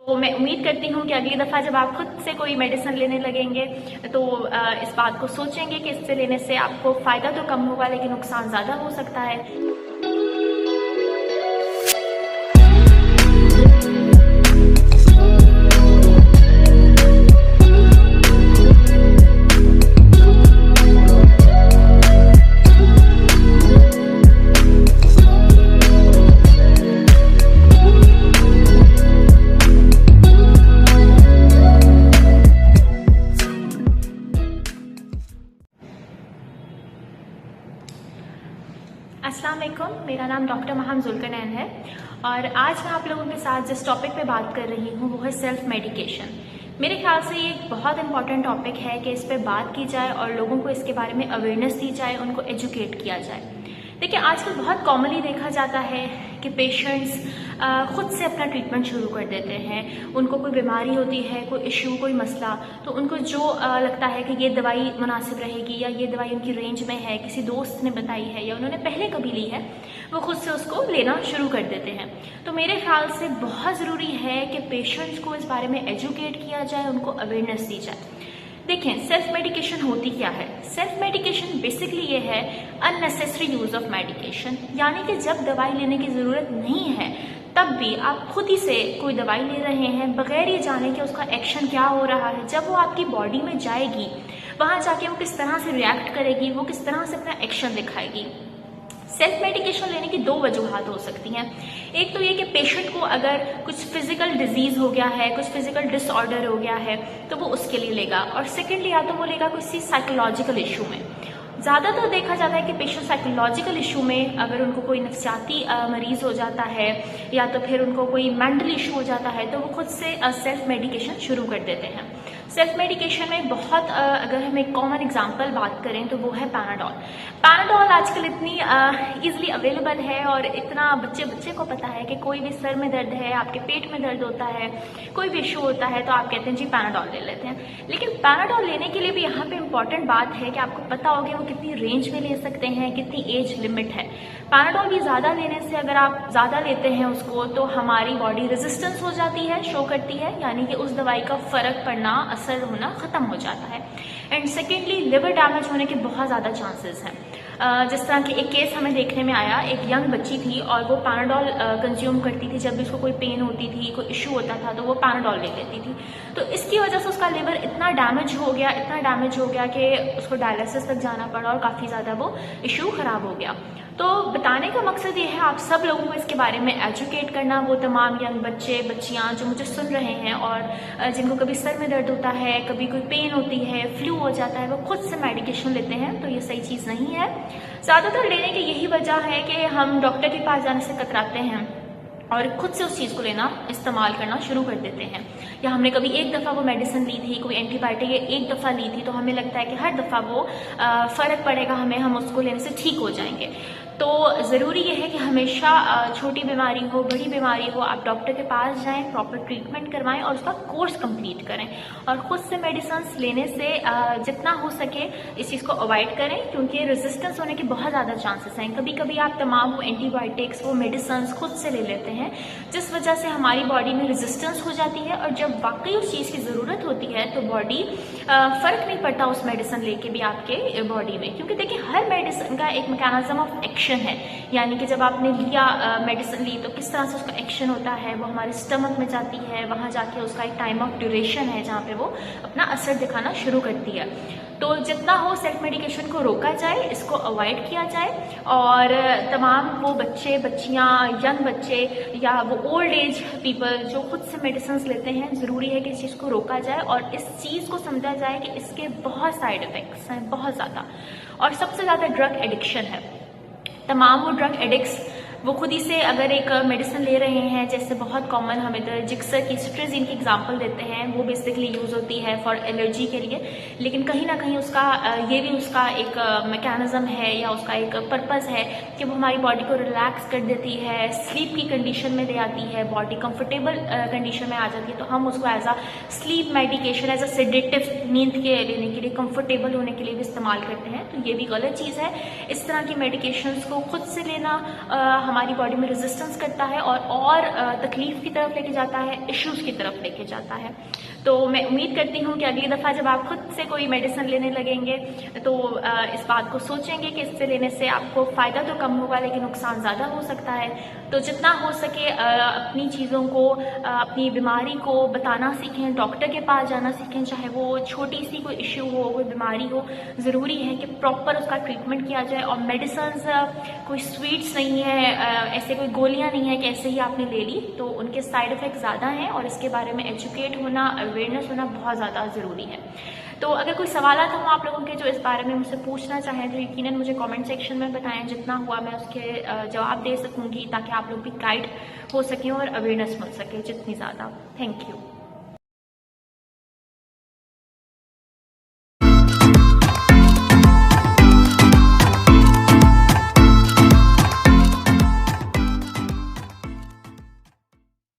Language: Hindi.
तो मैं उम्मीद करती हूँ कि अगली दफ़ा जब आप खुद से कोई मेडिसिन लेने लगेंगे तो इस बात को सोचेंगे कि इससे लेने से आपको फ़ायदा तो कम होगा लेकिन नुकसान ज़्यादा हो सकता है। अस्सलाम वालेकुम, मेरा नाम डॉक्टर महम जुल्करनैन है और आज मैं आप लोगों के साथ जिस टॉपिक पे बात कर रही हूँ वो है सेल्फ मेडिकेशन। मेरे ख्याल से ये एक बहुत इंपॉर्टेंट टॉपिक है कि इस पे बात की जाए और लोगों को इसके बारे में अवेयरनेस दी जाए, उनको एजुकेट किया जाए। देखिए, आजकल बहुत कॉमनली देखा जाता है कि पेशेंट्स खुद से अपना ट्रीटमेंट शुरू कर देते हैं। उनको कोई बीमारी होती है, कोई इशू, कोई मसला, तो उनको जो लगता है कि ये दवाई मुनासिब रहेगी या ये दवाई उनकी रेंज में है, किसी दोस्त ने बताई है या उन्होंने पहले कभी ली है, वो खुद से उसको लेना शुरू कर देते हैं। तो मेरे ख्याल से बहुत ज़रूरी है कि पेशेंट्स को इस बारे में एजुकेट किया जाए, उनको अवेयरनेस दी जाए। देखें, सेल्फ मेडिकेशन होती क्या है? सेल्फ मेडिकेशन बेसिकली ये है अननेसेसरी यूज ऑफ मेडिकेशन, यानी कि जब दवाई लेने की ज़रूरत नहीं है तब भी आप खुद ही से कोई दवाई ले रहे हैं बगैर ये जाने कि उसका एक्शन क्या हो रहा है। जब वो आपकी बॉडी में जाएगी, वहाँ जाके वो किस तरह से रिएक्ट करेगी, वो किस तरह से अपना एक्शन दिखाएगी। सेल्फ मेडिकेशन लेने की दो वजूहात हो सकती हैं। एक तो ये कि पेशेंट को अगर कुछ फिजिकल डिजीज हो गया है, कुछ फिजिकल डिसऑर्डर हो गया है, तो वो उसके लिए लेगा, और सेकेंडली या तो वो लेगा किसी साइकोलॉजिकल इशू में। ज़्यादातर देखा जाता है कि पेशेंट साइकोलॉजिकल इशू में, अगर उनको कोई नफ्सियाती मरीज हो जाता है या तो फिर उनको कोई मेंटल इशू हो जाता है, तो वो खुद से सेल्फ मेडिकेशन शुरू कर देते हैं। सेल्फ मेडिकेशन में बहुत अगर हम एक कॉमन एग्जांपल बात करें तो वो है पैनाडोल। पैनाडोल आजकल इतनी ईजिली अवेलेबल है और इतना बच्चे को पता है कि कोई भी सर में दर्द है, आपके पेट में दर्द होता है, कोई भी इशू होता है तो आप कहते हैं जी पैनाडोल ले लेते हैं। लेकिन पैनाडोल लेने के लिए भी यहाँ पे इम्पॉर्टेंट बात है कि आपको पता होगा वो कितनी रेंज में ले सकते हैं, कितनी एज लिमिट है। पैनाडोल भी ज़्यादा लेने से, अगर आप ज़्यादा लेते हैं उसको, तो हमारी बॉडी रेजिस्टेंस हो जाती है, शो करती है, यानी कि उस दवाई का फ़र्क पड़ना, असर होना ख़त्म हो जाता है। एंड सेकेंडली, लिवर डैमेज होने के बहुत ज़्यादा चांसेस हैं। जिस तरह की एक केस हमें देखने में आया, एक यंग बच्ची थी और वो पैनाडोल कंज्यूम करती थी। जब भी उसको कोई पेन होती थी, कोई इशू होता था, तो वो पैनाडोल ले लेती थी। तो इसकी वजह से उसका लिवर इतना डैमेज हो गया कि उसको डायलिसिस तक जाना पड़ा और काफ़ी ज़्यादा वो इशू ख़राब हो गया। तो बताने का मकसद ये है आप सब लोगों को इसके बारे में एजुकेट करना, वो तमाम यंग बच्चे बच्चियाँ जो मुझे सुन रहे हैं और जिनको कभी सर में दर्द होता है, कभी कोई पेन होती है, फ्लू हो जाता है, वो खुद से मेडिकेशन लेते हैं, तो ये सही चीज़ नहीं है। ज़्यादातर लेने की यही वजह है कि हम डॉक्टर के पास जाने से कतराते हैं और खुद से उस चीज़ को लेना, इस्तेमाल करना शुरू कर देते हैं। या हमने कभी एक दफ़ा वो मेडिसिन ली थी, कोई एंटीबायोटिक एक दफ़ा ली थी, तो हमें लगता है कि हर दफ़ा वो फ़र्क पड़ेगा हमें, हम उसको लेने से ठीक हो जाएंगे। तो ज़रूरी ये है कि हमेशा छोटी बीमारी हो, बड़ी बीमारी हो, आप डॉक्टर के पास जाएं, प्रॉपर ट्रीटमेंट करवाएं और उसका कोर्स कंप्लीट करें। और ख़ुद से मेडिसिन लेने से जितना हो सके इस चीज़ को अवॉइड करें, क्योंकि रेजिस्टेंस होने के बहुत ज़्यादा चांसेस हैं। कभी कभी आप तमाम वो एंटीबायोटिक्स, वो मेडिसिन खुद से ले लेते हैं, जिस वजह से हमारी बॉडी में रेजिस्टेंस हो जाती है और जब वाकई उस चीज़ की ज़रूरत होती है तो बॉडी फ़र्क नहीं पड़ता उस मेडिसिन लेके भी आपके बॉडी में। क्योंकि देखिए, हर मेडिसिन का एक मैकेनिज्म ऑफ एक्शन है, यानी कि जब आपने लिया मेडिसिन ली तो किस तरह से उसका एक्शन होता है, वो हमारे स्टमक में जाती है, वहाँ जाके उसका एक टाइम ऑफ ड्यूरेशन है जहाँ पे वो अपना असर दिखाना शुरू करती है। तो जितना हो सेल्फ मेडिकेशन को रोका जाए, इसको अवॉइड किया जाए और तमाम वो बच्चे बच्चियाँ, यंग बच्चे या वो ओल्ड एज पीपल जो खुद से मेडिसिन लेते हैं, ज़रूरी है कि इस चीज़ को रोका जाए और इस चीज़ को समझा जाए कि इसके बहुत साइड इफ़ेक्ट्स हैं, बहुत ज़्यादा। और सबसे ज़्यादा ड्रग एडिक्शन है। तमाम वो ड्रग एडिक्ट्स वो खुद ही से अगर एक मेडिसिन ले रहे हैं, जैसे बहुत कॉमन हम इधर जिक्सर की, सिट्राजिन की एग्जांपल देते हैं, वो बेसिकली यूज़ होती है फॉर एलर्जी के लिए, लेकिन कहीं ना कहीं उसका ये भी उसका एक मैकेनिज्म है या उसका एक पर्पस है कि वो हमारी बॉडी को रिलैक्स कर देती है, स्लीप की कंडीशन में ले आती है, बॉडी कंफर्टेबल कंडीशन में आ जाती है, तो हम उसको as a sleep medication, as a sedative, नींद के लेने के लिए, कंफर्टेबल होने के लिए भी इस्तेमाल करते हैं। तो ये भी गलत चीज़ है। इस तरह की मेडिकेशंस को खुद से लेना हमारी बॉडी में रेजिस्टेंस करता है और तकलीफ की तरफ लेके जाता है, इश्यूज की तरफ लेके जाता है। तो मैं उम्मीद करती हूँ कि अगली दफ़ा जब आप खुद से कोई मेडिसिन लेने लगेंगे तो इस बात को सोचेंगे कि इससे लेने से आपको फ़ायदा तो कम होगा लेकिन नुकसान ज़्यादा हो सकता है। तो जितना हो सके अपनी चीज़ों को, अपनी बीमारी को बताना सीखें, डॉक्टर के पास जाना सीखें, चाहे वो छोटी सी कोई इश्यू हो, कोई बीमारी हो। ज़रूरी है कि प्रॉपर उसका ट्रीटमेंट किया जाए। और मेडिसिन्स कोई स्वीट्स नहीं है, ऐसे कोई गोलियां नहीं है कि ऐसे ही आपने ले ली, तो उनके साइड इफ़ेक्ट ज़्यादा हैं और इसके बारे में एजुकेट होना, अवेयरनेस होना बहुत ज़्यादा ज़रूरी है। तो अगर कोई सवाल हो आप लोगों के जो इस बारे में मुझसे पूछना चाहें तो यकीनन मुझे कमेंट सेक्शन में बताएं। जितना हुआ मैं उसके जवाब दे सकूंगी ताकि आप लोग भी गाइड हो सकें और अवेयरनेस मिल सके जितनी ज़्यादा। Thank you.